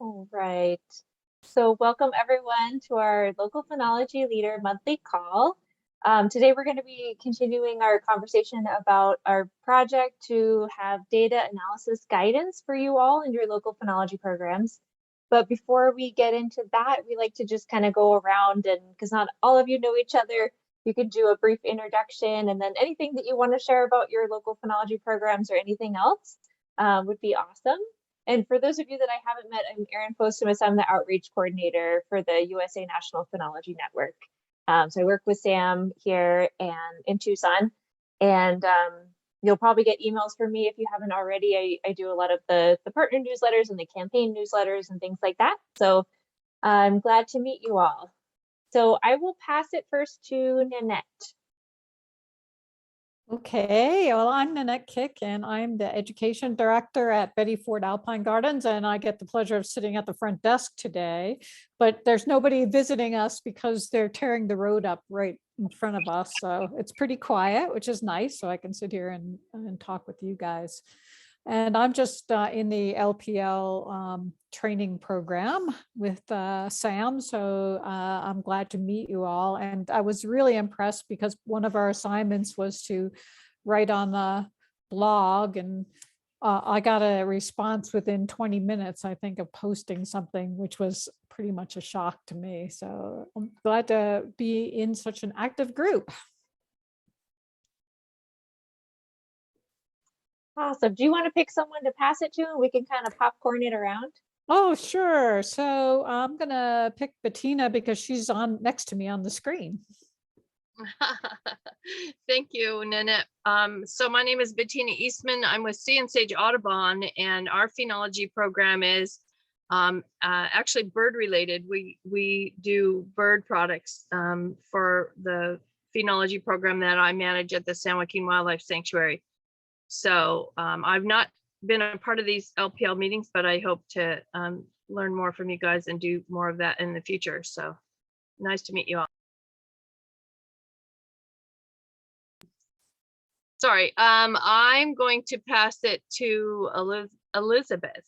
All right. So welcome everyone to our Local Phenology Leader monthly call. Today we're going to be continuing our conversation about our project to have data analysis guidance for you all in your local phenology programs. But before we get into that, we like to just kind of go around, and because not all of you know each other, you could do a brief introduction, and then anything that you want to share about your local phenology programs or anything else would be awesome. And for those of you that I haven't met, I'm Erin Postumus. I'm the outreach coordinator for the USA National Phenology Network. So I work with Sam here and in Tucson, and you'll probably get emails from me if you haven't already. I do a lot of the partner newsletters and the campaign newsletters and things like that. So I'm glad to meet you all. So I will pass it first to Nanette. Okay, well, I'm Nanette Kick, and I'm the education director at Betty Ford Alpine Gardens, and I get the pleasure of sitting at the front desk today. But there's nobody visiting us because they're tearing the road up right in front of us. So it's pretty quiet, which is nice. So I can sit here and talk with you guys. And I'm just in the LPL training program with Sam. So I'm glad to meet you all. And I was really impressed because one of our assignments was to write on the blog, and I got a response within 20 minutes, I think, of posting something, which was pretty much a shock to me. So I'm glad to be in such an active group. Awesome. Do you want to pick someone to pass it to, and we can kind of popcorn it around? Oh, sure. So I'm going to pick Bettina because she's on next to me on the screen. Thank you, Nanette. So my name is Bettina Eastman. I'm with Sea and Sage Audubon, and our phenology program is actually bird related. We do bird products for the phenology program that I manage at the San Joaquin Wildlife Sanctuary. So I've not been a part of these LPL meetings, but I hope to learn more from you guys and do more of that in the future. So nice to meet you all. Sorry, I'm going to pass it to Elizabeth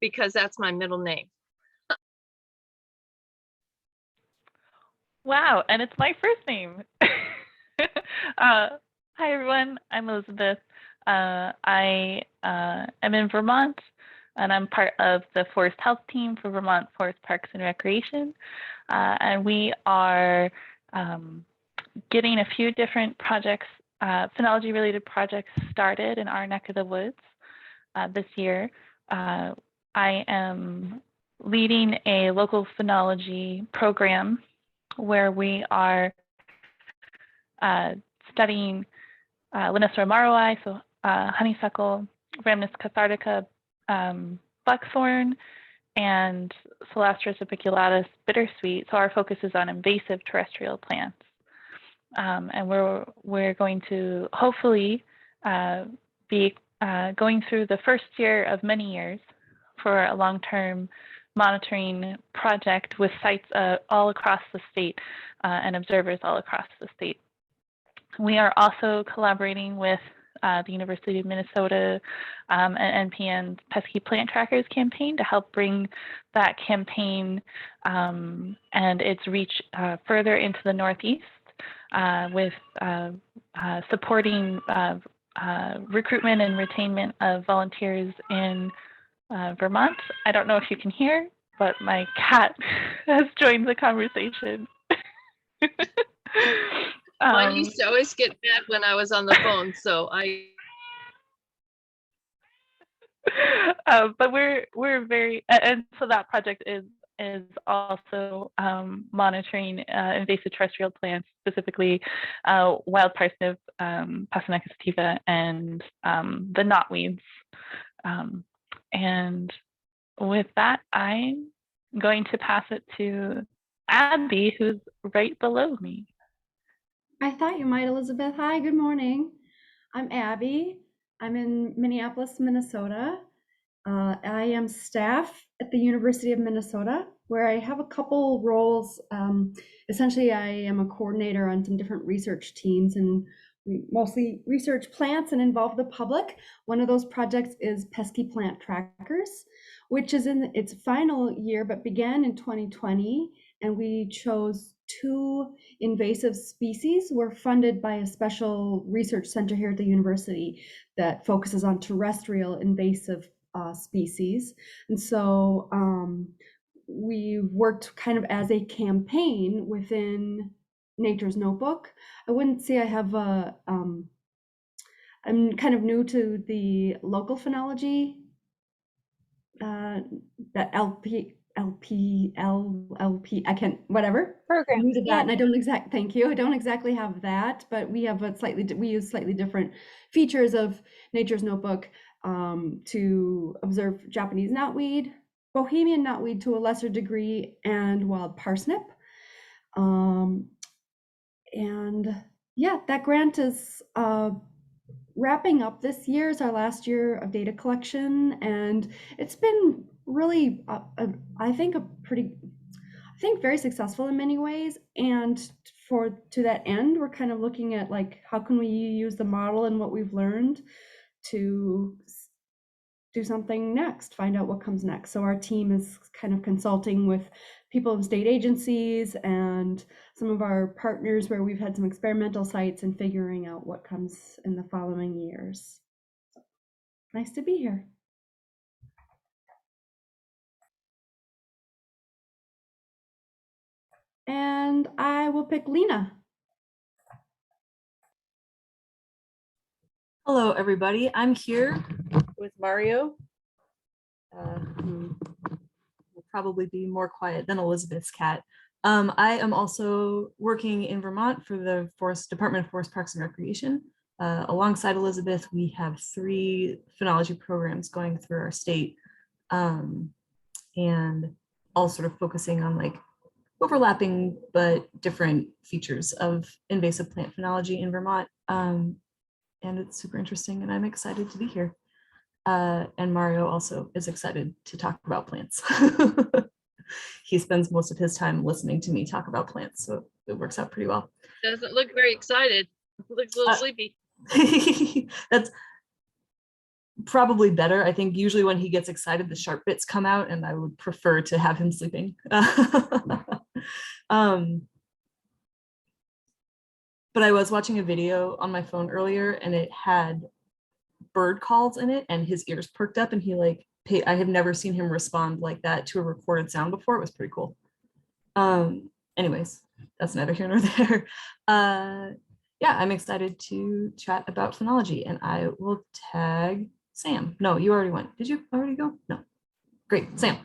because that's my middle name. Wow, and it's my first name. Hi everyone, I'm Elizabeth. I am in Vermont, and I'm part of the Forest Health team for Vermont Forest Parks and Recreation. And we are getting a few different projects, phenology related projects started in our neck of the woods this year. I am leading a local phenology program where we are studying Linus romaroi, so honeysuckle, Rhamnus cathartica, buckthorn, and Celastris apiculatus bittersweet. So our focus is on invasive terrestrial plants. And we're going to hopefully be going through the first year of many years for a long-term monitoring project with sites all across the state and observers all across the state. We are also collaborating with the University of Minnesota and NPN's Pesky Plant Trackers campaign to help bring that campaign and its reach further into the Northeast with supporting recruitment and retainment of volunteers in Vermont. I don't know if you can hear, but my cat has joined the conversation. Mine used to always get mad when I was on the phone, so I. But we're very, and so that project is also monitoring invasive terrestrial plants, specifically wild parsnip, Passionacus sativa, and the knotweeds. And with that, I'm going to pass it to Abby, who's right below me. I thought you might, Elizabeth. Hi, good morning. I'm Abby. I'm in Minneapolis, Minnesota. I am staff at the University of Minnesota, where I have a couple roles. Essentially, I am a coordinator on some different research teams, and we mostly research plants and involve the public. One of those projects is Pesky Plant Trackers, which is in its final year, but began in 2020. And we chose 2 invasive species. We're funded by a special research center here at the university that focuses on terrestrial invasive species. And so we worked kind of as a campaign within Nature's Notebook. I wouldn't say I have a, I'm kind of new to the local phenology, the LP, I can't, whatever. Programs, New to that, yeah. and I don't thank you. I don't exactly have that, but we have we use slightly different features of Nature's Notebook to observe Japanese knotweed, Bohemian knotweed to a lesser degree, and wild parsnip. And yeah, that grant is wrapping up this year. Is our last year of data collection, and it's been really, I think, very successful in many ways. And to that end, we're kind of looking at like, how can we use the model and what we've learned to do something next, find out what comes next. So our team is kind of consulting with people in state agencies and some of our partners where we've had some experimental sites and figuring out what comes in the following years. So, nice to be here. And I will pick Lena. Hello, everybody. I'm here with Mario, who will probably be more quiet than Elizabeth's cat. I am also working in Vermont for the Department of Forest Parks and Recreation. Alongside Elizabeth, we have 3 phenology programs going through our state, and all sort of focusing on like overlapping but different features of invasive plant phenology in Vermont. And it's super interesting, and I'm excited to be here. And Mario also is excited to talk about plants. He spends most of his time listening to me talk about plants, so it works out pretty well. Doesn't look very excited. Looks a little sleepy. That's probably better. I think usually when he gets excited, the sharp bits come out, and I would prefer to have him sleeping. But I was watching a video on my phone earlier, and it had bird calls in it, and his ears perked up, and he like, I have never seen him respond like that to a recorded sound before. It was pretty cool. Anyways, that's neither here nor there. Yeah, I'm excited to chat about phenology, and I will tag Sam. No, you already went. Did you already go? No. Great, Sam.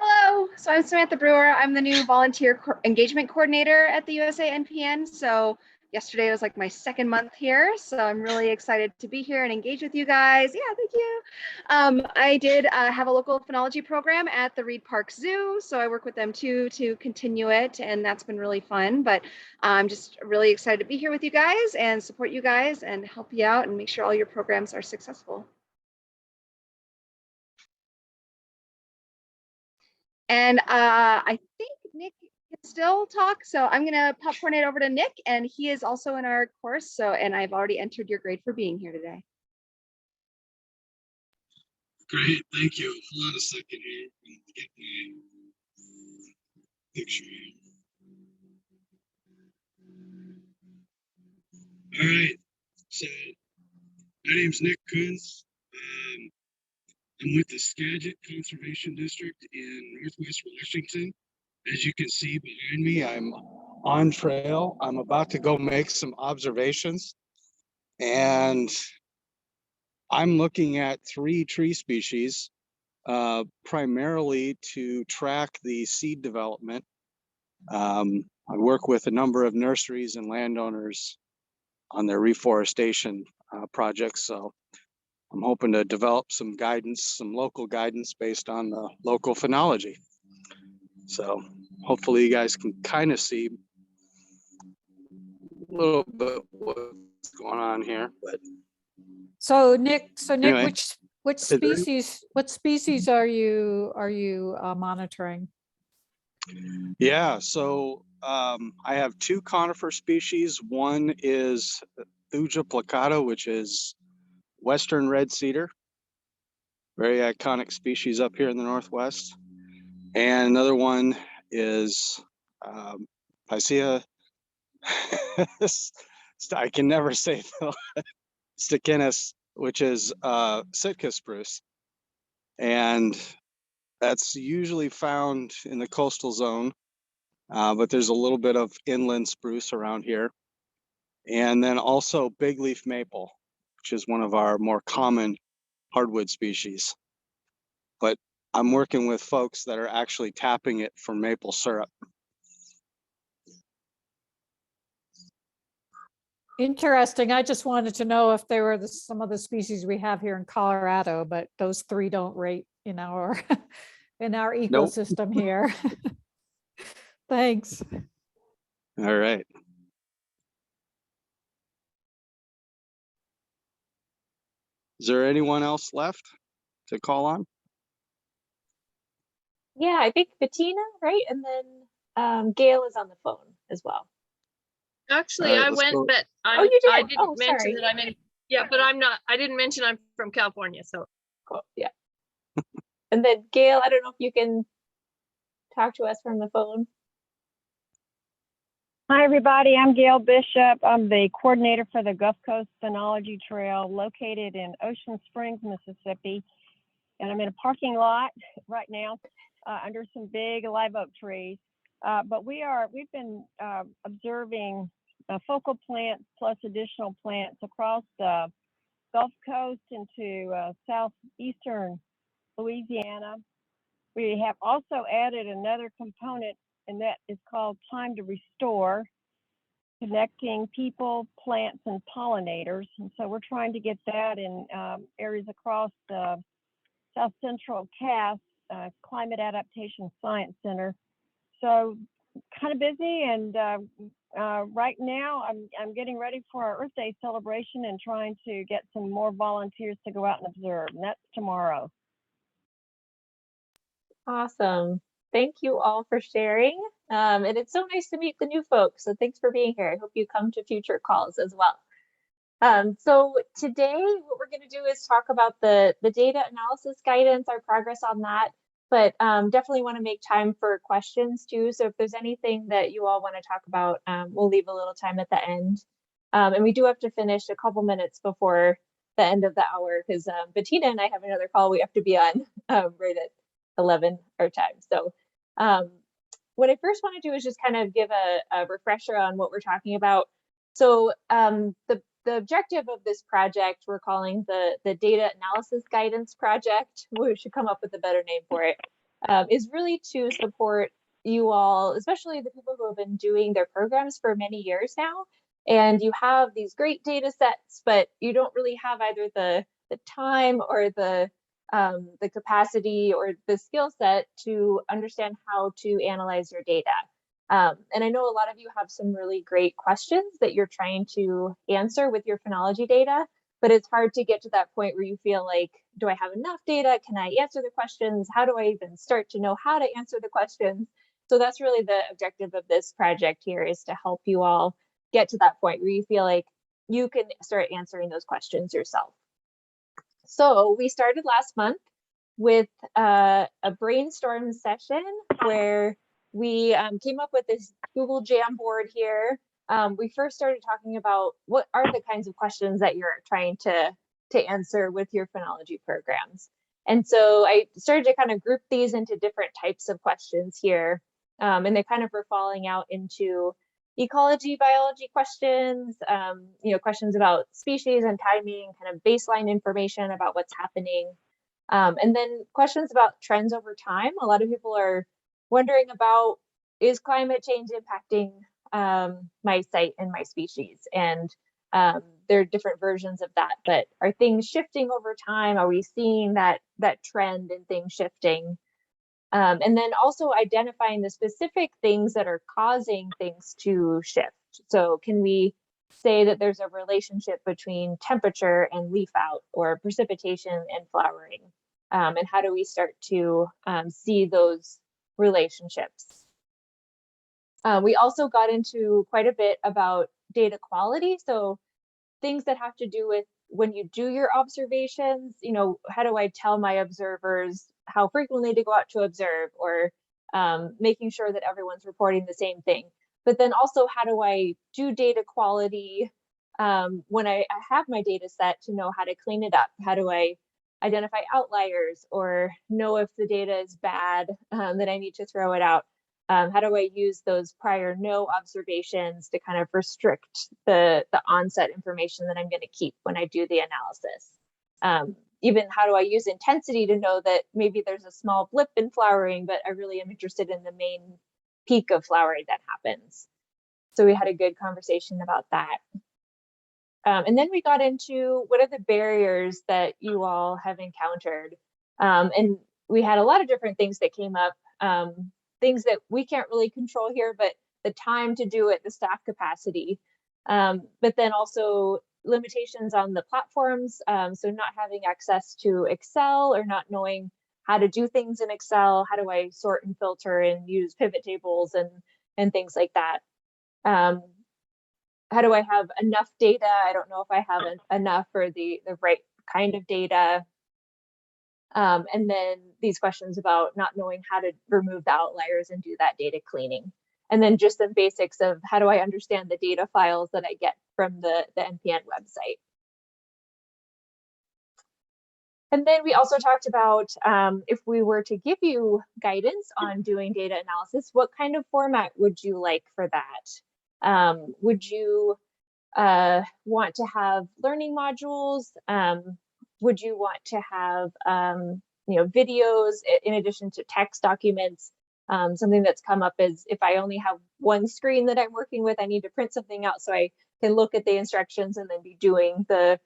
Hello, so I'm Samantha Brewer. I'm the new volunteer engagement coordinator at the USA-NPN. So yesterday was like my 2nd month here. So I'm really excited to be here and engage with you guys. Yeah, thank you. I did have a local phenology program at the Reed Park Zoo. So I work with them too to continue it, and that's been really fun. But I'm just really excited to be here with you guys and support you guys and help you out and make sure all your programs are successful. And I think Nick can still talk, so I'm gonna popcorn it over to Nick, and he is also in our course. So, and I've already entered your grade for being here today. Great, thank you. Hold on a second here. I'm gonna get my picture here. All right, so my name's Nick Kunz. I'm with the Skagit Conservation District in Northwest Washington. As you can see behind me, I'm on trail. I'm about to go make some observations. And I'm looking at 3 tree species, primarily to track the seed development. I work with a number of nurseries and landowners on their reforestation projects. So I'm hoping to develop some guidance, some local guidance based on the local phenology. So hopefully you guys can kind of see a little bit what's going on here. But So Nick, Anyway, what species are you monitoring? Yeah, so I have two conifer species. One is Thuja plicata, which is western red cedar, very iconic species up here in the Northwest. And another one is Picea, I can never say the Stachinus, which is Sitka spruce. And that's usually found in the coastal zone, but there's a little bit of inland spruce around here. And then also big leaf maple, which is one of our more common hardwood species. But I'm working with folks that are actually tapping it for maple syrup. Interesting. I just wanted to know if there were some of the species we have here in Colorado, but those three don't rate in our in our Nope. ecosystem here. Thanks. All right. Is there anyone else left to call on? Yeah, I think Bettina, right? And then Gail is on the phone as well. Actually, All right, I let's went, go. but Oh, you did? I didn't Oh, mention sorry. that I'm in. Yeah, but I'm not. I didn't mention I'm from California. So Cool. Yeah. And then Gail, I don't know if you can talk to us from the phone. Hi, everybody. I'm Gail Bishop. I'm the coordinator for the Gulf Coast Phenology Trail located in Ocean Springs, Mississippi. And I'm in a parking lot right now under some big live oak trees. But we've been observing focal plants plus additional plants across the Gulf Coast into southeastern Louisiana. We have also added another component, and that is called time to restore, connecting people, plants, and pollinators. And so we're trying to get that in areas across the South Central CAS, Climate Adaptation Science Center. So kind of busy, and right now I'm getting ready for our Earth Day celebration and trying to get some more volunteers to go out and observe, and that's tomorrow. Awesome. Thank you all for sharing. And it's so nice to meet the new folks. So thanks for being here. I hope you come to future calls as well. So today, what we're going to do is talk about the data analysis guidance, our progress on that, but definitely want to make time for questions too. So if there's anything that you all want to talk about, we'll leave a little time at the end. And we do have to finish a couple minutes before the end of the hour because Bettina and I have another call we have to be on right at 11 our time. So what I first want to do is just kind of give a refresher on what we're talking about. So the objective of this project we're calling the Data Analysis Guidance Project, we should come up with a better name for it, is really to support you all, especially the people who have been doing their programs for many years now. And you have these great data sets, but you don't really have either the time or the capacity or the skill set to understand how to analyze your data. And I know a lot of you have some really great questions that you're trying to answer with your phenology data, but it's hard to get to that point where you feel like, do I have enough data? Can I answer the questions? How do I even start to know how to answer the questions? So that's really the objective of this project here, is to help you all get to that point where you feel like you can start answering those questions yourself. So we started last month with a brainstorm session where we came up with this Google Jamboard here. We first started talking about what are the kinds of questions that you're trying to answer with your phenology programs. And so I started to kind of group these into different types of questions here. And they kind of were falling out into ecology, biology questions, questions about species and timing, kind of baseline information about what's happening. And then questions about trends over time. A lot of people are wondering about, is climate change impacting my site and my species? And there are different versions of that, but are things shifting over time? Are we seeing that trend in things shifting? And then also identifying the specific things that are causing things to shift. So can we say that there's a relationship between temperature and leaf out, or precipitation and flowering? And how do we start to see those relationships? We also got into quite a bit about data quality. So things that have to do with when you do your observations, you know, how do I tell my observers how frequently to go out to observe, or making sure that everyone's reporting the same thing. But then also, how do I do data quality when I have my data set, to know how to clean it up? How do I identify outliers or know if the data is bad, that I need to throw it out? How do I use those prior no observations to kind of restrict the onset information that I'm going to keep when I do the analysis? Even how do I use intensity to know that maybe there's a small blip in flowering, but I really am interested in the main peak of flowering that happens. So we had a good conversation about that. And then we got into what are the barriers that you all have encountered. And we had a lot of different things that came up, things that we can't really control here, but the time to do it, the staff capacity, but then also limitations on the platforms. So not having access to Excel, or not knowing how to do things in Excel. How do I sort and filter and use pivot tables and things like that? How do I have enough data? I don't know if I have enough for the right kind of data. And then these questions about not knowing how to remove the outliers and do that data cleaning. And then just the basics of how do I understand the data files that I get from the NPN website. And then we also talked about if we were to give you guidance on doing data analysis, what kind of format would you like for that? Would you want to have learning modules? Would you want to have you know, videos in addition to text documents? Something that's come up is if I only have one screen that I'm working with, I need to print something out so I can look at the instructions and then be doing the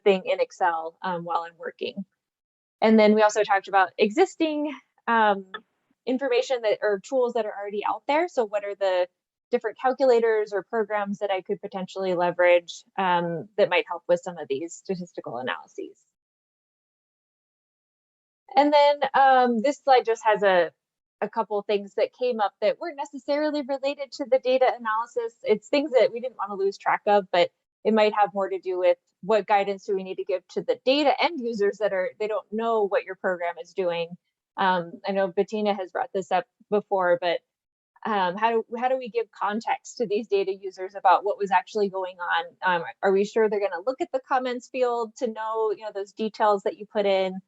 thing in Excel while I'm working. And then we also talked about existing information that, or tools that are already out there. So what are the different calculators or programs that I could potentially leverage that might help with some of these statistical analyses? And then this slide just has a couple of things that came up that weren't necessarily related to the data analysis. It's things that we didn't want to lose track of, but it might have more to do with what guidance do we need to give to the data end users that they don't know what your program is doing. I know Bettina has brought this up before, but how do we give context to these data users about what was actually going on? Are we sure they're going to look at the comments field to know, you know, those details that you put in?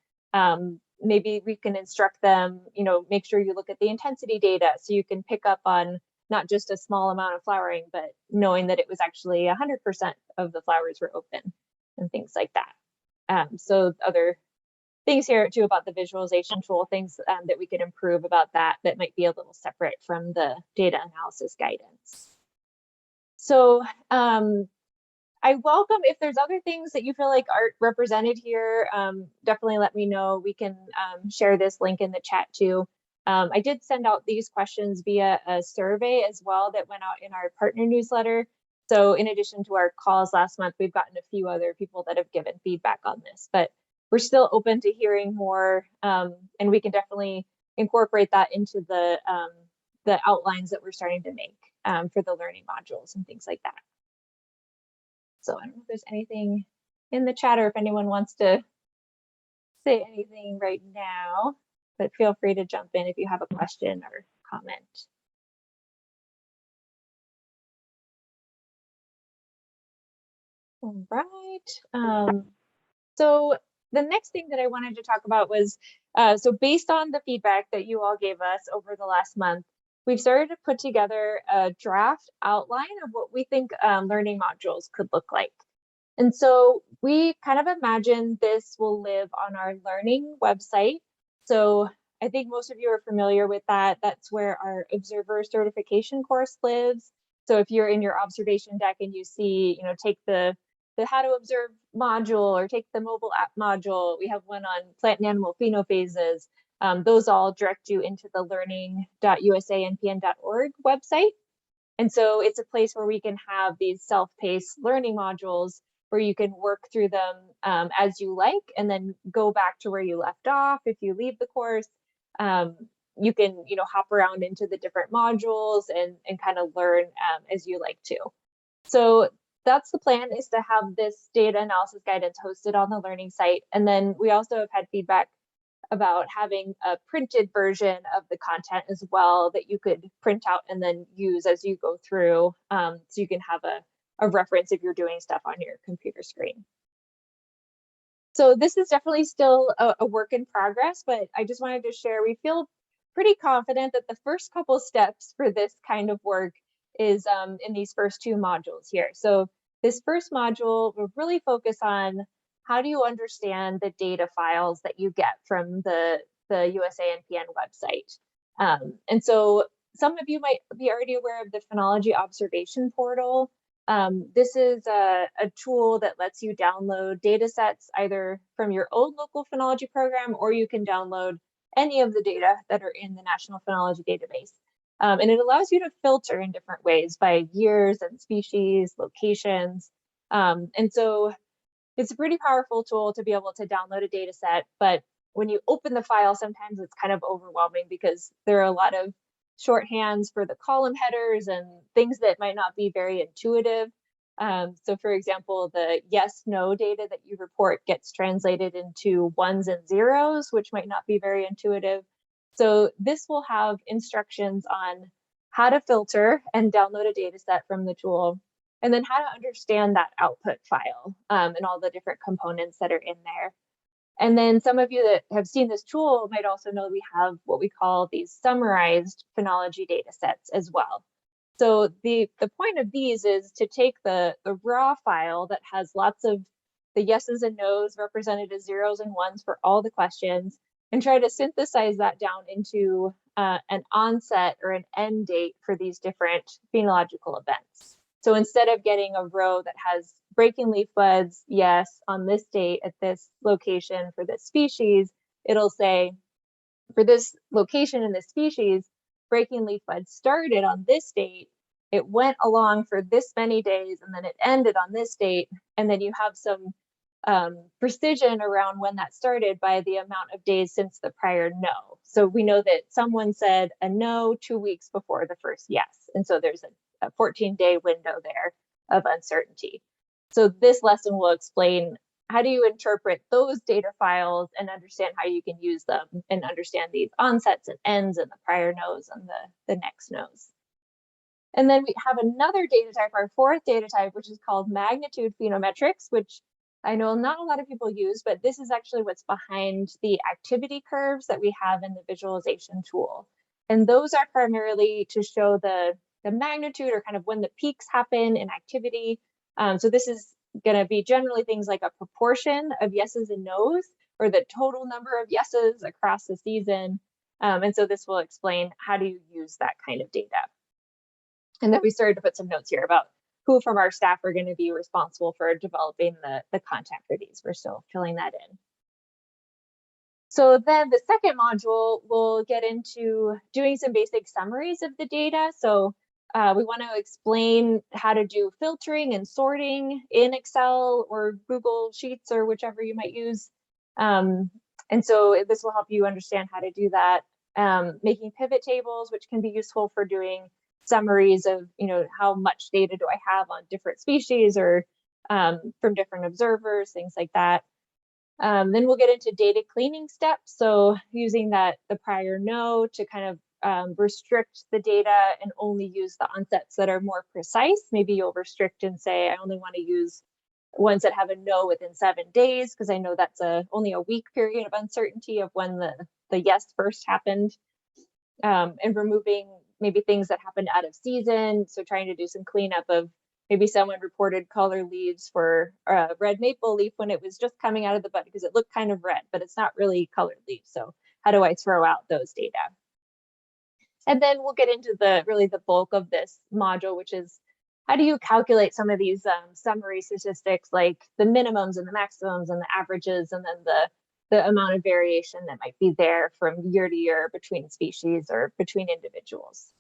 Maybe we can instruct them, you know, make sure you look at the intensity data so you can pick up on not just a small amount of flowering, but knowing that it was actually 100% of the flowers were open and things like that. So other things here too about the visualization tool, things that we could improve about that might be a little separate from the data analysis guidance. So I welcome, if there's other things that you feel like aren't represented here, definitely let me know. We can share this link in the chat too. I did send out these questions via a survey as well that went out in our partner newsletter. So in addition to our calls last month, we've gotten a few other people that have given feedback on this, but we're still open to hearing more, and we can definitely incorporate that into the outlines that we're starting to make for the learning modules and things like that. So I don't know if there's anything in the chat or if anyone wants to say anything right now, but feel free to jump in if you have a question or comment. All right. So the next thing that I wanted to talk about was, so based on the feedback that you all gave us over the last month, we've started to put together a draft outline of what we think learning modules could look like. And so we kind of imagine this will live on our learning website. So I think most of you are familiar with that. That's where our observer certification course lives. So if you're in your observation deck and you see, you know, take the how to observe module or take the mobile app module, we have one on plant and animal phenophases. Those all direct you into the learning.usa-npn.org website. And so it's a place where we can have these self-paced learning modules where you can work through them as you like, and then go back to where you left off if you leave the course. you can, hop around into the different modules and kind of learn as you like to. So that's the plan, is to have this data analysis guidance hosted on the learning site. And then we also have had feedback about having a printed version of the content as well that you could print out and then use as you go through, so you can have a reference if you're doing stuff on your computer screen. So this is definitely still a work in progress, but I just wanted to share, we feel pretty confident that the first couple steps for this kind of work is in these first two modules here. So this first module will really focus on how do you understand the data files that you get from the USA-NPN website. And so some of you might be already aware of the Phenology Observation Portal. This is a tool that lets you download data sets either from your own local phenology program, or you can download any of the data that are in the National Phenology Database. And it allows you to filter in different ways by years and species, locations. And so it's a pretty powerful tool to be able to download a data set, but when you open the file, sometimes it's kind of overwhelming because there are a lot of shorthands for the column headers and things that might not be very intuitive. So for example, the yes, no data that you report gets translated into ones and zeros, which might not be very intuitive. So this will have instructions on how to filter and download a data set from the tool, and then how to understand that output file and all the different components that are in there. And then some of you that have seen this tool might also know we have what we call these summarized phenology data sets as well. So the point of these is to take the raw file that has lots of the yeses and nos represented as zeros and ones for all the questions, and try to synthesize that down into an onset or an end date for these different phenological events. So instead of getting a row that has breaking leaf buds, yes, on this date at this location for this species, it'll say for this location in this species, breaking leaf buds started on this date, it went along for this many days, and then it ended on this date. And then you have some precision around when that started by the amount of days since the prior no. So we know that someone said a no 2 weeks before the first yes. And so there's a 14-day window there of uncertainty. So this lesson will explain how do you interpret those data files and understand how you can use them and understand these onsets and ends and the prior no's and the next no's. And then we have another data type, our fourth data type, which is called magnitude phenometrics, which I know not a lot of people use, but this is actually what's behind the activity curves that we have in the visualization tool. And those are primarily to show the magnitude or kind of when the peaks happen in activity. So this is going to be generally things like a proportion of yeses and nos, or the total number of yeses across the season. And so this will explain how do you use that kind of data. And then we started to put some notes here about who from our staff are going to be responsible for developing the content for these. We're still filling that in. So then the second module will get into doing some basic summaries of the data. So we want to explain how to do filtering and sorting in Excel or Google Sheets or whichever you might use. And so this will help you understand how to do that. Making pivot tables, which can be useful for doing summaries of, how much data do I have on different species or from different observers, things like that. Then we'll get into data cleaning steps. So using the prior no to kind of restrict the data and only use the onsets that are more precise. Maybe you'll restrict and say, I only want to use ones that have a no within 7 days, because I know that's only a week period of uncertainty of when the yes first happened. And removing maybe things that happened out of season. So trying to do some cleanup of maybe someone reported color leaves for red maple leaf when it was just coming out of the bud because it looked kind of red, but it's not really colored leaf. So how do I throw out those data? And then we'll get into the bulk of this module, which is how do you calculate some of these summary statistics like the minimums and the maximums and the averages, and then the amount of variation that might be there from year to year between species or between individuals.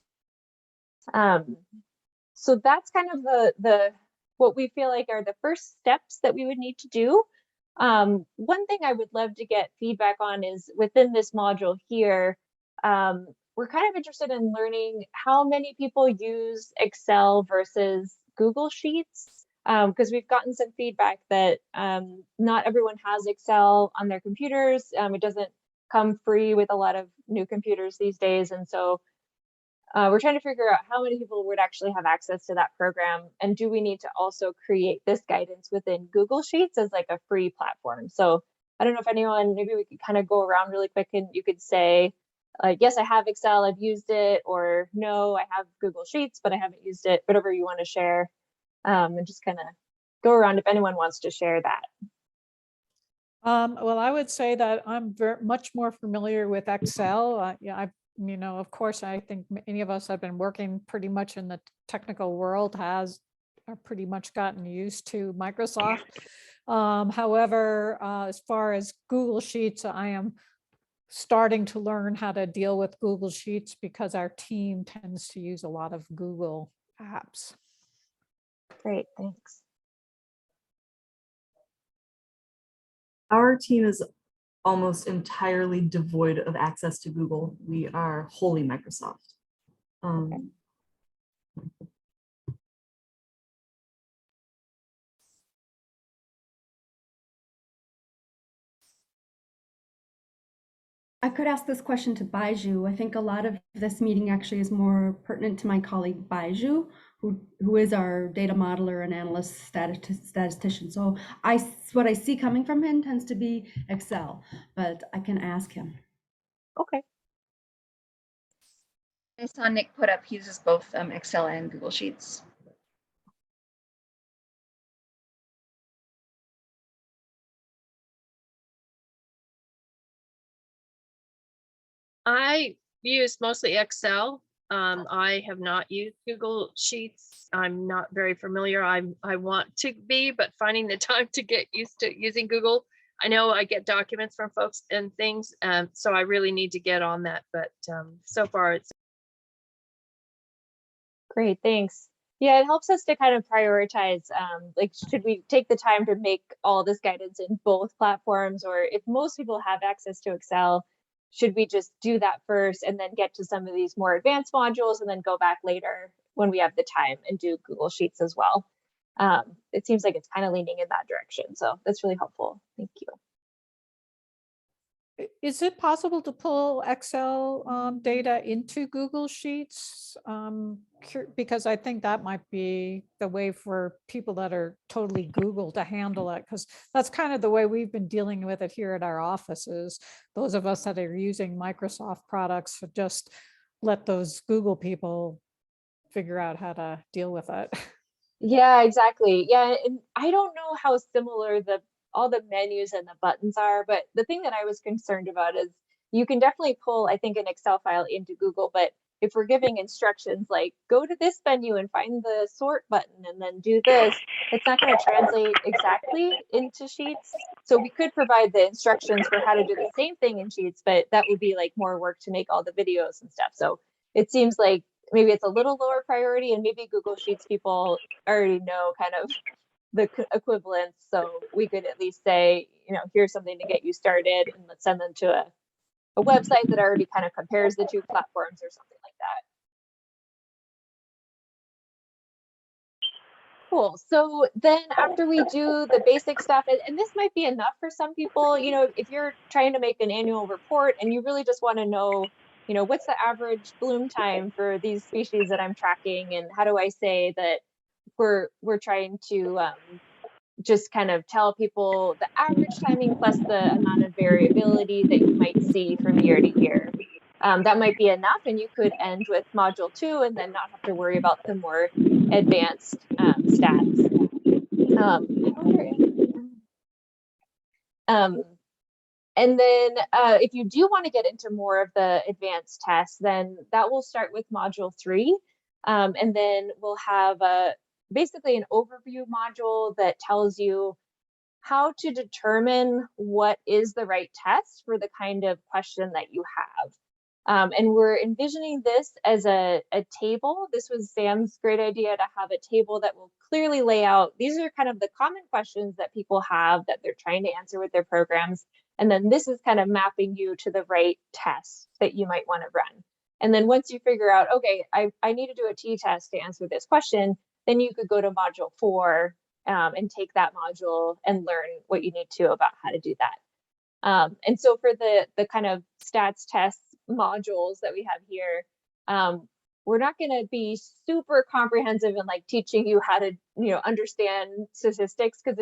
So that's kind of what we feel like are the first steps that we would need to do. One thing I would love to get feedback on is within this module here, we're kind of interested in learning how many people use Excel versus Google Sheets, because we've gotten some feedback that not everyone has Excel on their computers. It doesn't come free with a lot of new computers these days. And so we're trying to figure out how many people would actually have access to that program. And do we need to also create this guidance within Google Sheets as like a free platform? So I don't know if anyone, maybe we could kind of go around really quick and you could say, yes, I have Excel, I've used it, or no, I have Google Sheets, but I haven't used it, whatever you want to share, and just kind of go around if anyone wants to share that. Well, I would say that I'm much more familiar with Excel. Yeah, of course, I think many of us have been working pretty much in the technical world are pretty much gotten used to Microsoft. However, as far as Google Sheets, I am starting to learn how to deal with Google Sheets because our team tends to use a lot of Google apps. Great, thanks. Our team is almost entirely devoid of access to Google. We are wholly Microsoft. Okay. I could ask this question to Baiju. I think a lot of this meeting actually is more pertinent to my colleague Baiju, who is our data modeler and analyst statistician. So what I see coming from him tends to be Excel, but I can ask him. Okay. I saw Nick put up, he uses both Excel and Google Sheets. I use mostly Excel. I have not used Google Sheets. I'm not very familiar. I want to be, but finding the time to get used to using Google. I know I get documents from folks and things, so I really need to get on that. But so far, it's Great, thanks. Yeah, it helps us to kind of prioritize, like, should we take the time to make all this guidance in both platforms, or if most people have access to Excel, should we just do that first and then get to some of these more advanced modules and then go back later when we have the time and do Google Sheets as well? It seems like it's kind of leaning in that direction, so that's really helpful. Thank you. Is it possible to pull Excel data into Google Sheets? Because I think that might be the way for people that are totally Google to handle it, because that's kind of the way we've been dealing with it here at our offices. Those of us that are using Microsoft products just let those Google people figure out how to deal with it. Yeah, exactly. Yeah, and I don't know how similar all the menus and the buttons are, but the thing that I was concerned about is you can definitely pull, I think, an Excel file into Google, but if we're giving instructions like go to this menu and find the sort button and then do this, it's not going to translate exactly into Sheets. So we could provide the instructions for how to do the same thing in Sheets, but that would be like more work to make all the videos and stuff. So it seems like maybe it's a little lower priority, and maybe Google Sheets people already know kind of the equivalence. So we could at least say, here's something to get you started, and let's send them to a website that already kind of compares the two platforms or something like that. Cool. So then after we do the basic stuff, and this might be enough for some people, if you're trying to make an annual report and you really just want to know, what's the average bloom time for these species that I'm tracking, and how do I say that we're trying to just kind of tell people the average timing plus the amount of variability that you might see from year to year. That might be enough, and you could end with module 2 and then not have to worry about the more advanced stats. And then if you do want to get into more of the advanced tests, then that will start with module 3. And then we'll have basically an overview module that tells you how to determine what is the right test for the kind of question that you have. And we're envisioning this as a table. This was Sam's great idea to have a table that will clearly lay out, these are kind of the common questions that people have that they're trying to answer with their programs. And then this is kind of mapping you to the right test that you might want to run. And then once you figure out, okay, I need to do a t-test to answer this question, then you could go to module 4 and take that module and learn what you need to about how to do that. And so for the kind of stats tests modules that we have here, we're not going to be super comprehensive in like teaching you how to, understand statistics, because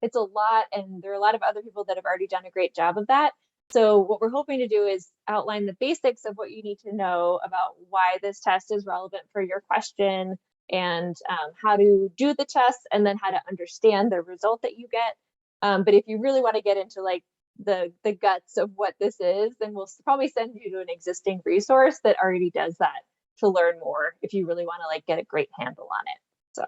it's a lot, and there are a lot of other people that have already done a great job of that. So what we're hoping to do is outline the basics of what you need to know about why this test is relevant for your question, and how to do the test, and then how to understand the result that you get. But if you really want to get into like the guts of what this is, then we'll probably send you to an existing resource that already does that to learn more if you really want to like get a great handle on it. So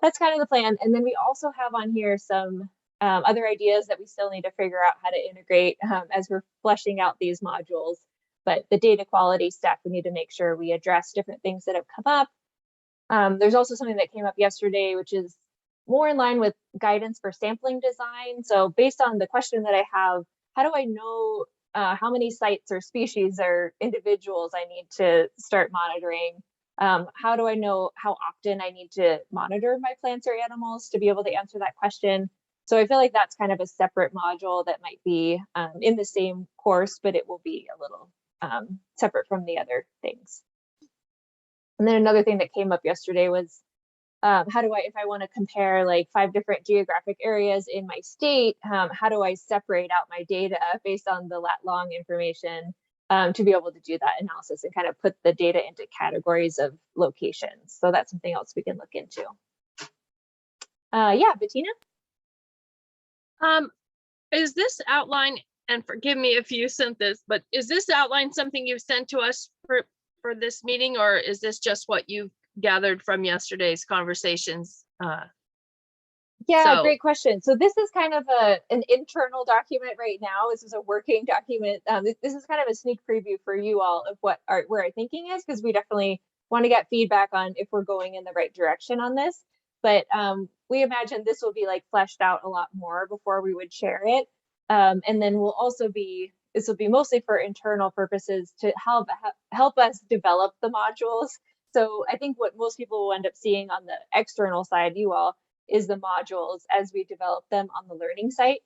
that's kind of the plan. And then we also have on here some other ideas that we still need to figure out how to integrate as we're fleshing out these modules. But the data quality stuff, we need to make sure we address different things that have come up. There's also something that came up yesterday, which is more in line with guidance for sampling design. So based on the question that I have, how do I know how many sites or species or individuals I need to start monitoring? How do I know how often I need to monitor my plants or animals to be able to answer that question? So I feel like that's kind of a separate module that might be in the same course, but it will be a little separate from the other things. And then another thing that came up yesterday was how do I, if I want to compare like 5 different geographic areas in my state, how do I separate out my data based on the lat long information to be able to do that analysis and kind of put the data into categories of locations. So that's something else we can look into. Yeah, Bettina? Is this outline, and forgive me if you sent this, but is this outline something you've sent to us for this meeting, or is this just what you've gathered from yesterday's conversations? Yeah, great question. So this is kind of an internal document right now. This is a working document. This is kind of a sneak preview for you all of where our thinking is, because we definitely want to get feedback on if we're going in the right direction on this. But we imagine this will be like fleshed out a lot more before we would share it. And then this will be mostly for internal purposes to help us develop the modules. So I think what most people will end up seeing on the external side, you all, is the modules as we develop them on the learning site.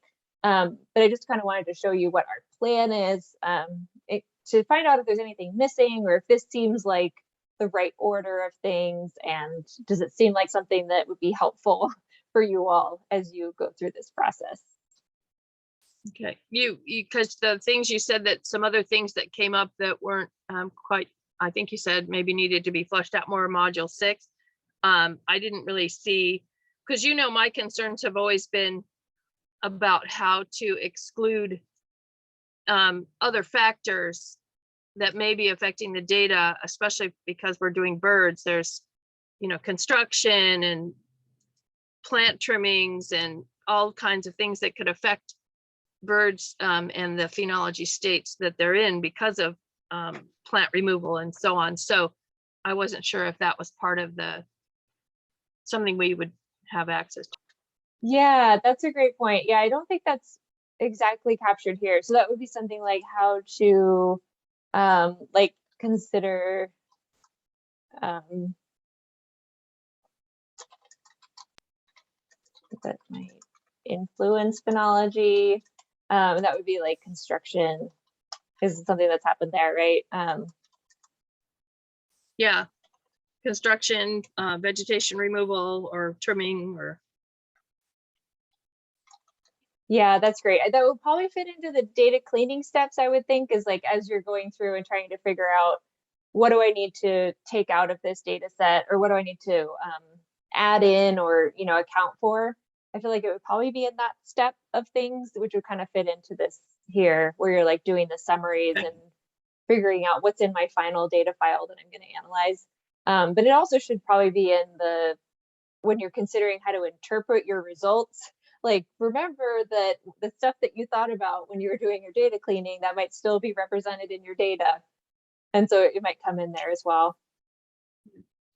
But I just kind of wanted to show you what our plan is to find out if there's anything missing, or if this seems like the right order of things, and does it seem like something that would be helpful for you all as you go through this process. Okay, because the things you said, that some other things that came up that weren't quite, I think you said maybe needed to be fleshed out more in module 6. I didn't really see, because my concerns have always been about how to exclude other factors that may be affecting the data, especially because we're doing birds. There's, construction and plant trimmings and all kinds of things that could affect birds and the phenology states that they're in because of plant removal and so on. So I wasn't sure if that was part of something we would have access to. Yeah, that's a great point. Yeah, I don't think that's exactly captured here. So that would be something like how to consider that might influence phenology. That would be like construction is something that's happened there, right? Yeah, construction, vegetation removal or trimming or. Yeah, that's great. That would probably fit into the data cleaning steps, I would think, is like as you're going through and trying to figure out what do I need to take out of this data set, or what do I need to add in or account for. I feel like it would probably be in that step of things, which would kind of fit into this here, where you're like doing the summaries and figuring out what's in my final data file that I'm going to analyze. But it also should probably be in when you're considering how to interpret your results. Like, remember that the stuff that you thought about when you were doing your data cleaning, that might still be represented in your data. And so it might come in there as well.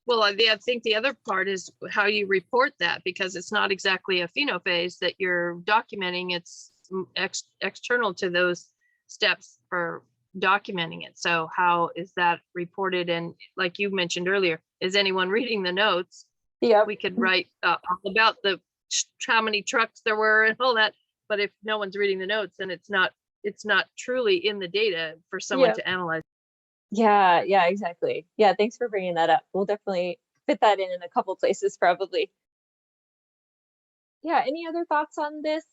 Well, I think the other part is how you report that, because it's not exactly a phenophase that you're documenting. It's external to those steps for documenting it. So how is that reported? And like you mentioned earlier, is anyone reading the notes? Yeah. We could write about how many trucks there were and all that, but if no one's reading the notes, then it's not truly in the data for someone to analyze. Yeah, exactly. Yeah, thanks for bringing that up. We'll definitely fit that in a couple places probably. Yeah, any other thoughts on this?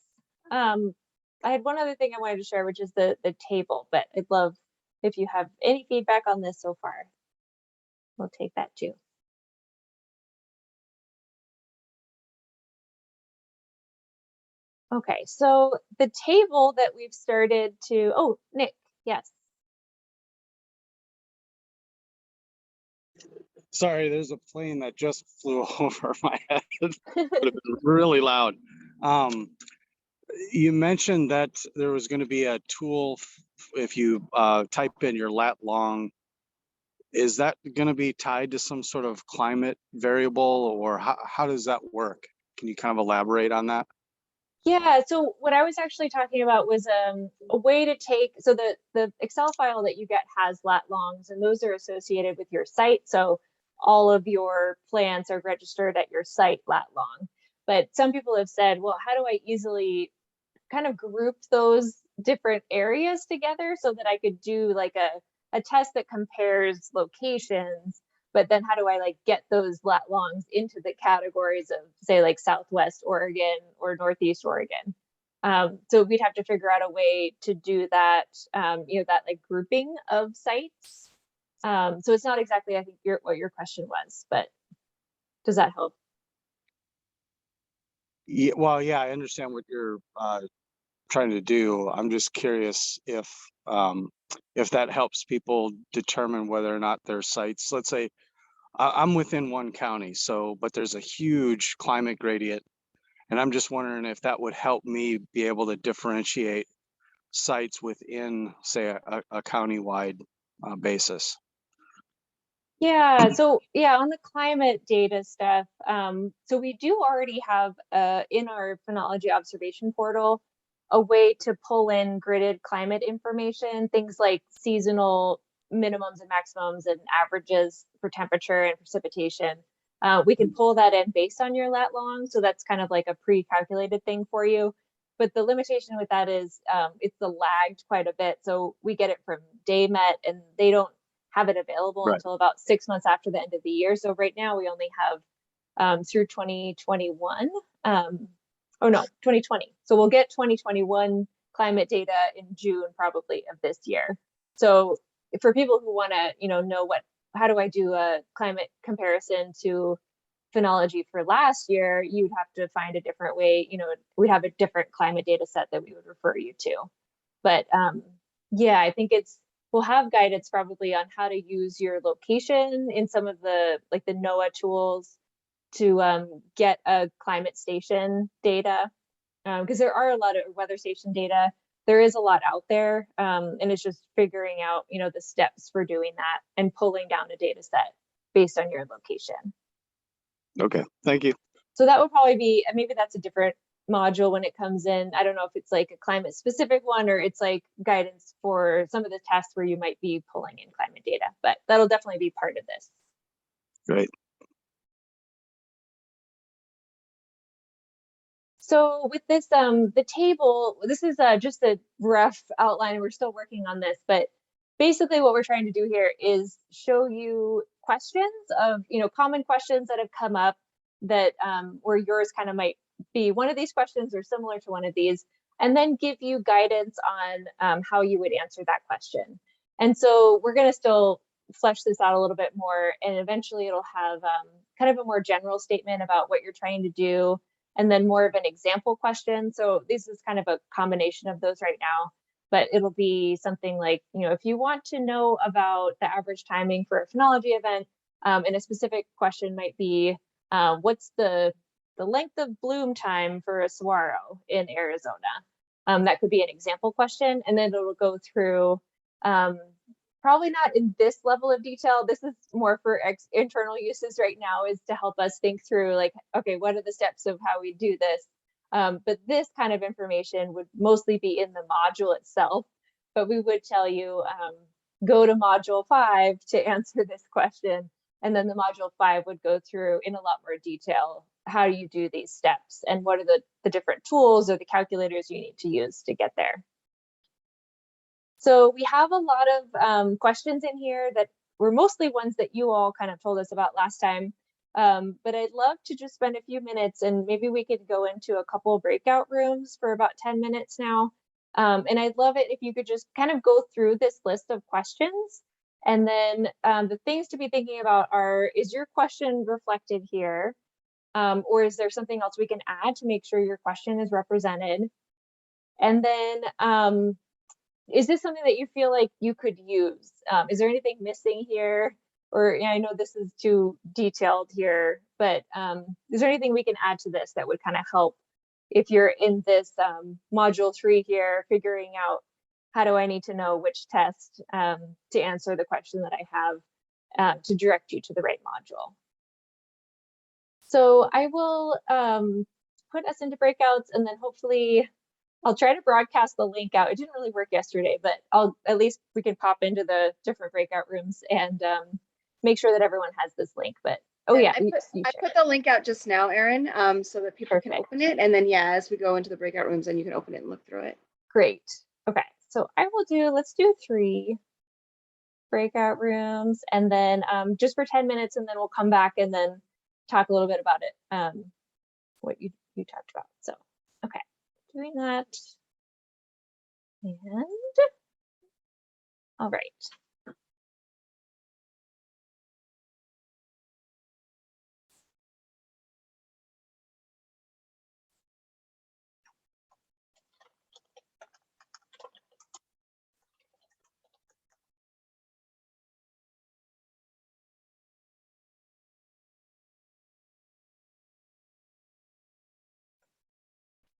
I had one other thing I wanted to share, which is the table, but I'd love if you have any feedback on this so far. We'll take that too. Okay, so the table that we've started to, oh, Nick, yes. Sorry, there's a plane that just flew over my head. It would have been really loud. You mentioned that there was going to be a tool if you type in your lat long. Is that going to be tied to some sort of climate variable, or how does that work? Can you kind of elaborate on that? Yeah, so what I was actually talking about was a way to take, so the Excel file that you get has lat longs, and those are associated with your site. So all of your plants are registered at your site lat long. But some people have said, well, how do I easily kind of group those different areas together so that I could do like a test that compares locations, but then how do I like get those lat longs into the categories of say like Southwest Oregon or Northeast Oregon? So we'd have to figure out a way to do that, that like grouping of sites. So it's not exactly, I think, what your question was, but does that help? Yeah, well, yeah, I understand what you're trying to do. I'm just curious if that helps people determine whether or not their sites, let's say I'm within one county, but there's a huge climate gradient, and I'm just wondering if that would help me be able to differentiate sites within, say, a county-wide basis. Yeah, so yeah, on the climate data stuff, so we do already have in our phenology observation portal a way to pull in gridded climate information, things like seasonal minimums and maximums and averages for temperature and precipitation. We can pull that in based on your lat long, so that's kind of like a pre-calculated thing for you. But the limitation with that is it's lagged quite a bit. So we get it from DayMet, and they don't have it available until about 6 months after the end of the year. So right now we only have through 2021. Oh no, 2020. So we'll get 2021 climate data in June probably of this year. So for people who want to, know how do I do a climate comparison to phenology for last year, you'd have to find a different way. We'd have a different climate data set that we would refer you to. But yeah, I think we'll have guidance probably on how to use your location in some of the like the NOAA tools to get a climate station data, because there are a lot of weather station data. There is a lot out there, and it's just figuring out the steps for doing that and pulling down a data set based on your location. Okay, thank you. So that would probably be, maybe that's a different module when it comes in. I don't know if it's like a climate specific one or it's like guidance for some of the tests where you might be pulling in climate data, but that'll definitely be part of this. Great. So with this, the table, this is just a rough outline. We're still working on this, but basically what we're trying to do here is show you questions of, common questions that have come up that where yours kind of might be one of these questions or similar to one of these, and then give you guidance on how you would answer that question. And so we're going to still flesh this out a little bit more, and eventually it'll have kind of a more general statement about what you're trying to do, and then more of an example question. So this is kind of a combination of those right now, but it'll be something like, if you want to know about the average timing for a phenology event, and a specific question might be, what's the length of bloom time for a saguaro in Arizona? That could be an example question, and then it'll go through, probably not in this level of detail. This is more for internal uses right now, is to help us think through like, okay, what are the steps of how we do this? But this kind of information would mostly be in the module itself, but we would tell you, go to module 5 to answer this question. And then the module 5 would go through in a lot more detail, how do you do these steps and what are the different tools or the calculators you need to use to get there. So we have a lot of questions in here that were mostly ones that you all kind of told us about last time. But I'd love to just spend a few minutes and maybe we could go into a couple breakout rooms for about 10 minutes now. And I'd love it if you could just kind of go through this list of questions. And then the things to be thinking about are, is your question reflected here? Or is there something else we can add to make sure your question is represented? And then, is this something that you feel like you could use? Is there anything missing here? Or I know this is too detailed here, but is there anything we can add to this that would kind of help if you're in this module 3 here, figuring out how do I need to know which test to answer the question that I have to direct you to the right module? So I will put us into breakouts and then hopefully I'll try to broadcast the link out. It didn't really work yesterday, but at least we can pop into the different breakout rooms and make sure that everyone has this link. But oh yeah, I put the link out just now, Erin, so that people can open it. And then yeah, as we go into the breakout rooms, then you can open it and look through it. Great. Okay, so I will let's do 3 breakout rooms and then just for 10 minutes and then we'll come back and then talk a little bit about it, what you talked about. So, okay, doing that. And all right.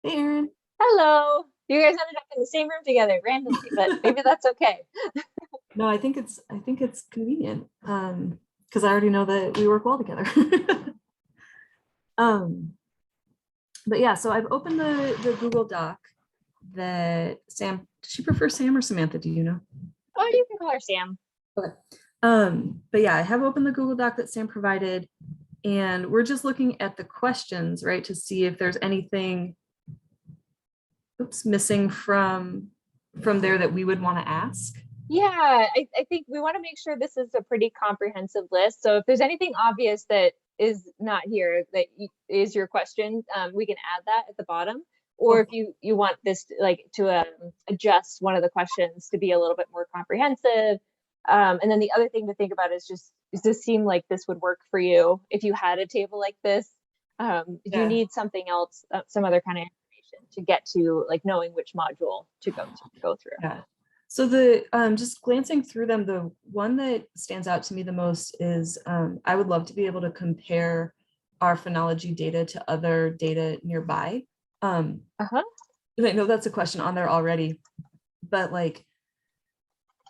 Hey, Erin. Hello. You guys ended up in the same room together randomly, but maybe that's okay. No, I think it's convenient because I already know that we work well together. But yeah, so I've opened the Google Doc that Sam, does she prefer Sam or Samantha? Do you know? Oh, you can call her Sam. Okay. But yeah, I have opened the Google Doc that Sam provided, and we're just looking at the questions, right, to see if there's anything missing from there that we would want to ask. Yeah, I think we want to make sure this is a pretty comprehensive list. So if there's anything obvious that is not here that is your question, we can add that at the bottom. Or if you want this to adjust one of the questions to be a little bit more comprehensive. And then the other thing to think about is just, does this seem like this would work for you if you had a table like this? Do you need something else, some other kind of information to get to knowing which module to go through? Yeah. So the just glancing through them, the one that stands out to me the most is I would love to be able to compare our phenology data to other data nearby. I know that's a question on there already, but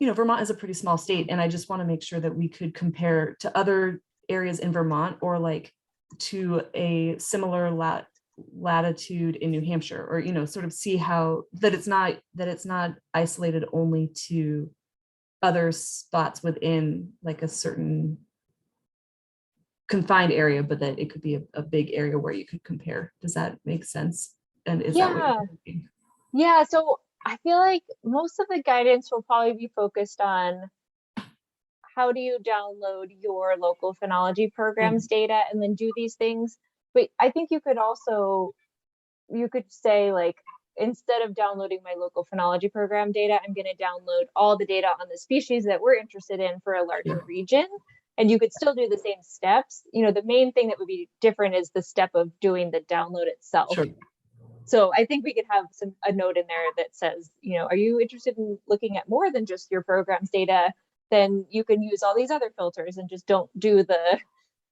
Vermont is a pretty small state, and I just want to make sure that we could compare to other areas in Vermont or to a similar latitude in New Hampshire, or sort of see how that it's not isolated only to other spots within a certain confined area, but that it could be a big area where you could compare. Does that make sense? And is that what you're thinking? Yeah, so I feel like most of the guidance will probably be focused on how do you download your local phenology programs data and then do these things. But I think you could say instead of downloading my local phenology program data, I'm going to download all the data on the species that we're interested in for a larger region. And you could still do the same steps. The main thing that would be different is the step of doing the download itself. Sure. So I think we could have a note in there that says, are you interested in looking at more than just your program's data? Then you can use all these other filters and just don't do the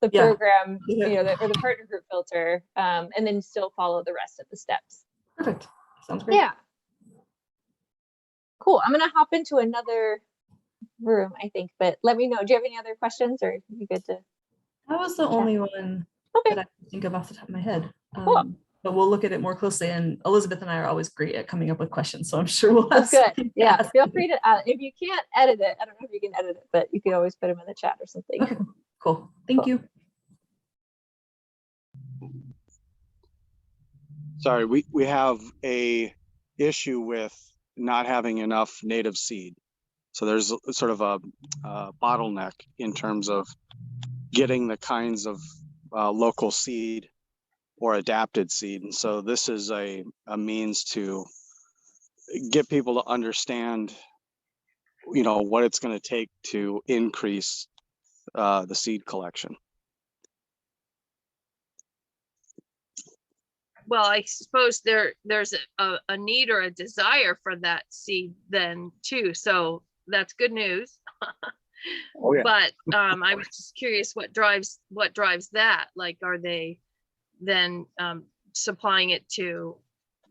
program, or the partner group filter, and then still follow the rest of the steps. Perfect. Sounds great. Yeah. Cool. I'm going to hop into another room, I think, but let me know. Do you have any other questions, or are you good to? That was the only one that I can think of off the top of my head. Cool. but we'll look at it more closely. And Elizabeth and I are always great at coming up with questions, so I'm sure we'll have. That's good. something to Yeah, ask. feel free to, if you can't edit it, I don't know if you can edit it, but you can always put them in the chat or something. Okay, cool. Thank you. Sorry, we have a issue with not having enough native seed. So there's sort of a bottleneck in terms of getting the kinds of local seed or adapted seed. And so this is a means to get people to understand, what it's going to take to increase the seed collection. Well, I suppose there's a need or a desire for that seed then too. So that's good news. Oh, yeah. But I was just curious what drives that? Like, are they then supplying it to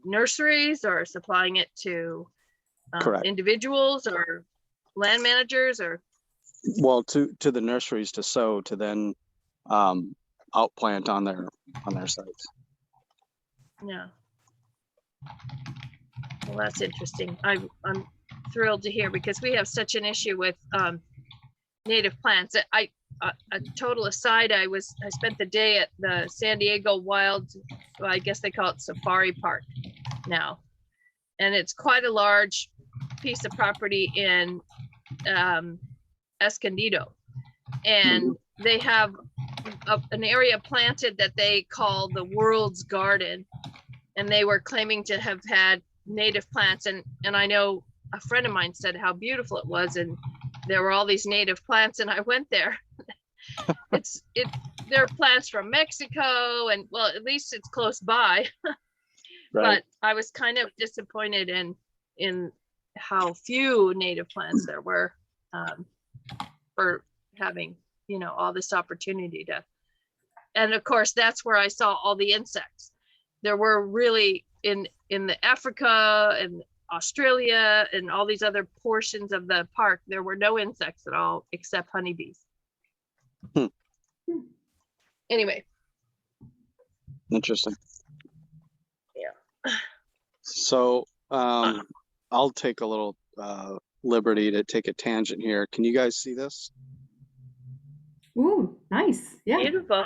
nurseries or supplying it to Correct. individuals or land managers or? Well, to the nurseries to sow, to then outplant on their sites. Yeah. Well, that's interesting. I'm thrilled to hear, because we have such an issue with native plants. A total aside, I spent the day at the San Diego Wild, well, I guess they call it Safari Park now, and it's quite a large piece of property in Escondido, and they have an area planted that they call the world's garden, and they were claiming to have had native plants, and I know a friend of mine said how beautiful it was, and there were all these native plants, and I went there. There are plants from Mexico, and well, at least it's close by. Right. But I was kind of disappointed in how few native plants there were for having, all this opportunity to. And of course, that's where I saw all the insects. There were really in the Africa and Australia and all these other portions of the park, there were no insects at all except honeybees. Anyway. Interesting. Yeah. So I'll take a little liberty to take a tangent here. Can you guys see this? Ooh, nice. Yeah. Beautiful.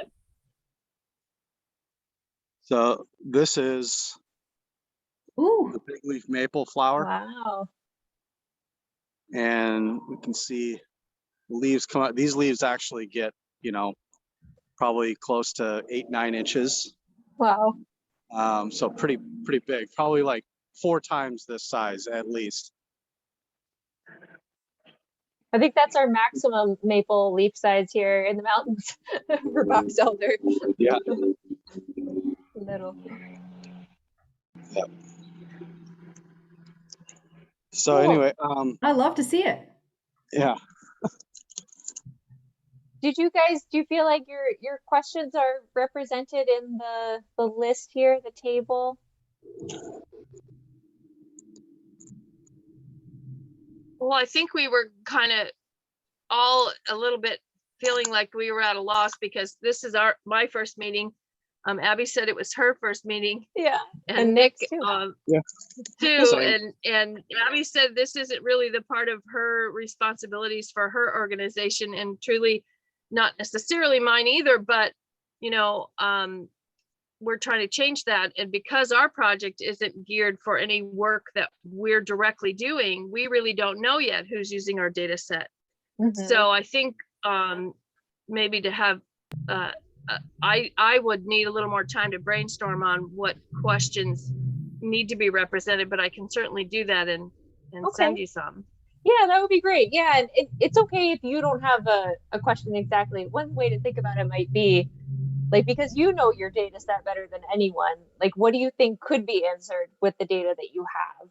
So this is Ooh. the big leaf maple flower. Wow. And we can see leaves come out. These leaves actually get, probably close to 8-9 inches. Wow. So pretty big, probably like 4 times this size at least. I think that's our maximum maple leaf size here in the mountains for box elder. Yeah. Little. Yep. So Cool. anyway, I love to see it. yeah. Do you feel like your questions are represented in the list here, the table? Well, I think we were kind of all a little bit feeling like we were at a loss, because this is my first meeting. Abby said it was her first meeting. Yeah. And Nick too. Yeah. too. And Abby said this isn't really the part of her responsibilities for her organization, and truly not necessarily mine either, but we're trying to change that. And because our project isn't geared for any work that we're directly doing, we really don't know yet who's using our data set. Mm-hmm. So I think maybe to have I would need a little more time to brainstorm on what questions need to be represented, but I can certainly do that and send you some. Yeah, that would be great. Yeah, and it's okay if you don't have a question exactly. One way to think about it might be, like, because you know your data set better than anyone, like, what do you think could be answered with the data that you have?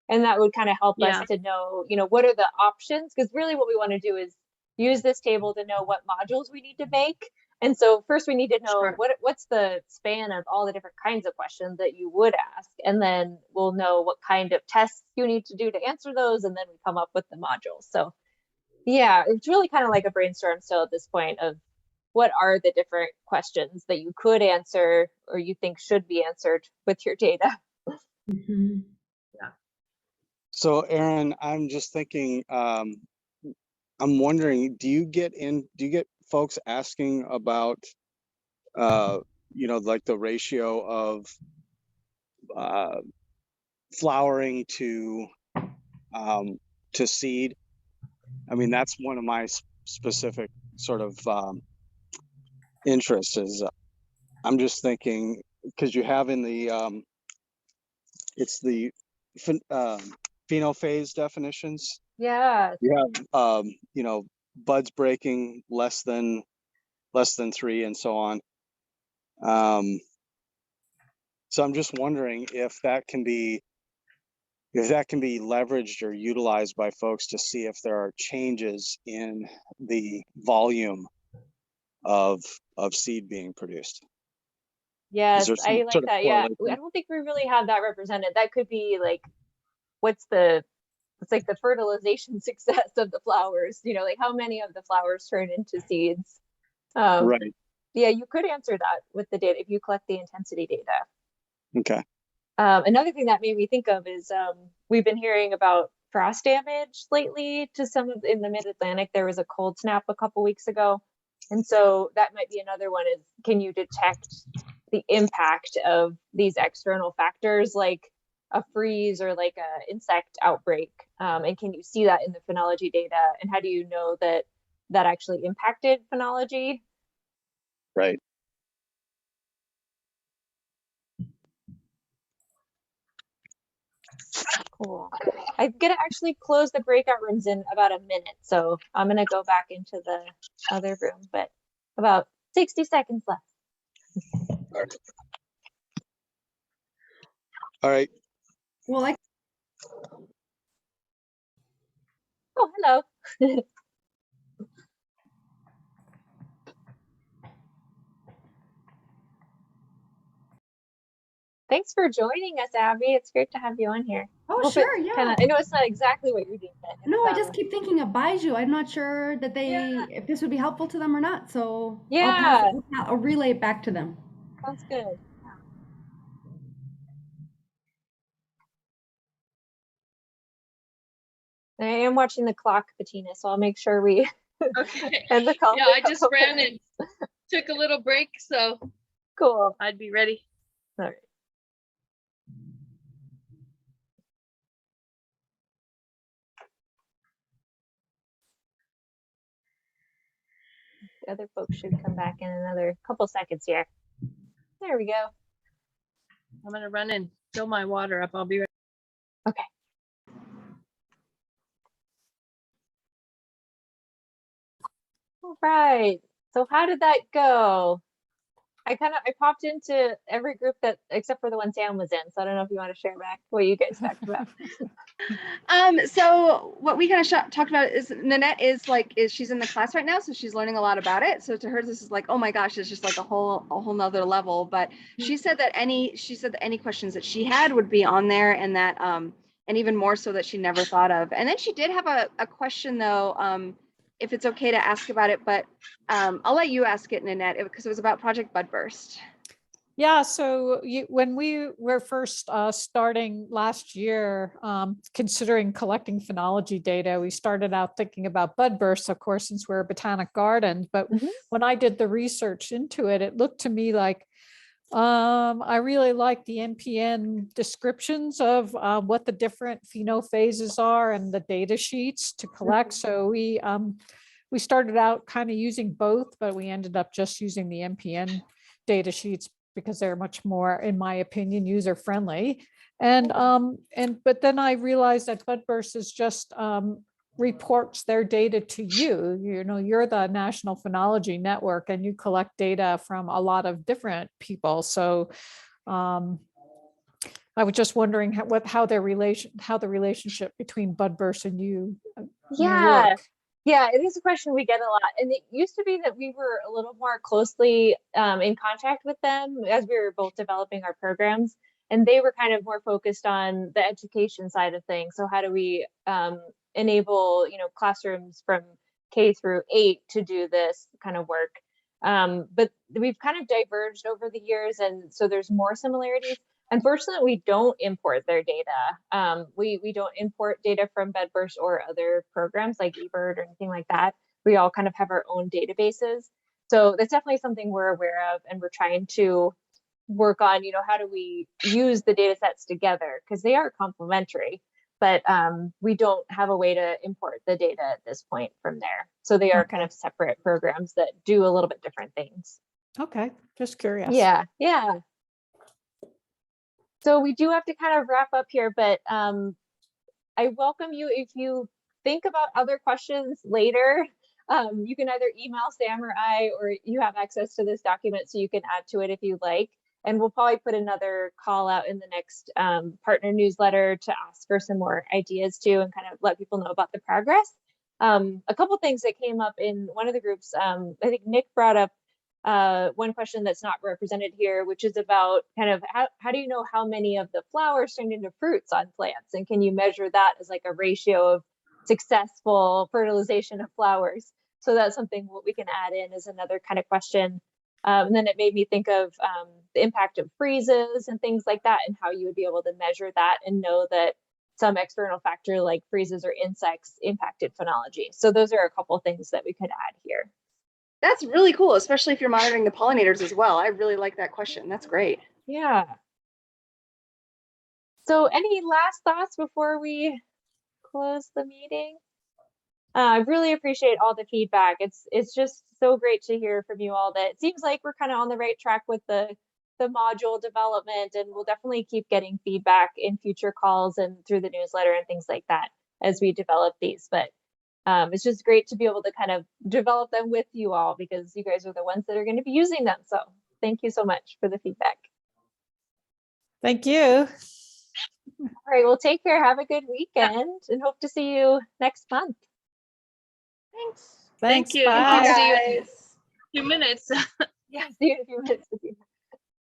And that would kind of help us to know, what are the options? Because really what we want to do is use this table to know what modules we need to make. And so first we need to know what's the span of all the different kinds of questions that you would ask. And then we'll know what kind of tests you need to do to answer those. And then we come up with the modules. So yeah, it's really kind of like a brainstorm still at this point of what are the different questions that you could answer or you think should be answered with your data. Mhm. So Aaron, I'm just thinking, I'm wondering, do you get folks asking about, you know, like the ratio of flowering to seed? I mean, that's one of my specific sort of interests. Is I'm just thinking, because you have in the it's the phenophase definitions. Yeah. You have you know, buds breaking less than 3 and so on. So I'm just wondering if that can be leveraged or utilized by folks to see if there are changes in the volume of seed being produced. Yes, there some I like sort of that. Yeah, correlation? I don't think we really have that represented. That could be like, it's like the fertilization success of the flowers, you know, like how many of the flowers turn into seeds. Right. Yeah, you could answer that with the data if you collect the intensity data. Okay. Another thing that made me think of is we've been hearing about frost damage lately to some of in the mid-Atlantic. There was a cold snap a couple weeks ago. And so that might be another one is, can you detect the impact of these external factors like a freeze or like a insect outbreak? And can you see that in the phenology data? And how do you know that that actually impacted phenology? Right. Cool. I'm gonna actually close the breakout rooms in about a minute, so I'm gonna go back into the other room, but about 60 seconds left. All right. Well, Oh, hello. Thanks for joining us, Abby. It's great to have you on here. oh, Hope sure, it's yeah. I know it's not exactly what you're doing, but No, I it's, just keep thinking of Baiju. I'm not sure that if this would be helpful to them or not. So yeah, I'll relay it back to them. sounds good. I am watching the clock, Bettina, so I'll make sure we Okay. end the call. Yeah, I just ran and took a little break, so Cool. I'd be ready. All right. The other folks should come back in another couple seconds here. There we go. I'm gonna run and fill my water up. I'll be ready. Okay. All right. So how did that go? I popped into every group that except for the one Sam was in. So I don't know if you want to share back what you guys talked about. So what we kind of talked about is Nanette is she's in the class right now, so she's learning a lot about it. So to her, this is like, oh my gosh, it's just like a whole nother level. But she said that any questions that she had would be on there, and that and even more so that she never thought of. And then she did have a question though, if it's okay to ask about it, but I'll let you ask it, Nanette, because it was about Project Budburst. Yeah, so when we were first starting last year, considering collecting phenology data, we started out thinking about budbursts, of course, since we're a botanic garden. But when I did the research into it, it looked to me like I really like the NPN descriptions of what the different phenophases are and the data sheets to collect. So we started out kind of using both, but we ended up just using the NPN data sheets because they're much more, in my opinion, user friendly. And but then I realized that Budburst is just reports their data to you. You know, you're the National Phenology Network and you collect data from a lot of different people. So I was just wondering how the relationship between Budburst and you Yeah. work. Yeah, it is a question we get a lot. And it used to be that we were a little more closely in contact with them as we were both developing our programs. And they were kind of more focused on the education side of things. So how do we enable, classrooms from K through 8 to do this kind of work? But we've kind of diverged over the years, and so there's more similarities. Unfortunately, we don't import their data. We don't import data from Bedburst or other programs like eBird or anything like that. We all kind of have our own databases. So that's definitely something we're aware of, and we're trying to work on, how do we use the data sets together, because they are complementary, but we don't have a way to import the data at this point from there. So they are kind of separate programs that do a little bit different things. Okay, just curious. Yeah. So we do have to kind of wrap up here, but I welcome you, if you think about other questions later, you can either email Sam or I, or you have access to this document so you can add to it if you'd like. And we'll probably put another call out in the next partner newsletter to ask for some more ideas too, and kind of let people know about the progress. A couple things that came up in one of the groups, I think Nick brought up one question that's not represented here, which is about kind of how do you know how many of the flowers turned into fruits on plants? And can you measure that as like a ratio of successful fertilization of flowers? So that's something what we can add in as another kind of question. And then it made me think of the impact of freezes and things like that, and how you would be able to measure that and know that some external factor like freezes or insects impacted phenology. So those are a couple things that we could add here. That's really cool, especially if you're monitoring the pollinators as well. I really like that question. That's great. Yeah. So any last thoughts before we close the meeting? I really appreciate all the feedback. It's just so great to hear from you all that it seems like we're kind of on the right track with the module development, and we'll definitely keep getting feedback in future calls and through the newsletter and things like that as we develop these. But it's just great to be able to kind of develop them with you all, because you guys are the ones that are going to be using them. So thank you so much for the feedback. Thank you. All right, well, take care. Have a good weekend, and hope to see you next month. Thanks. Thanks. Thank you. Bye. See you in 2 minutes. Yeah, see you in a few minutes.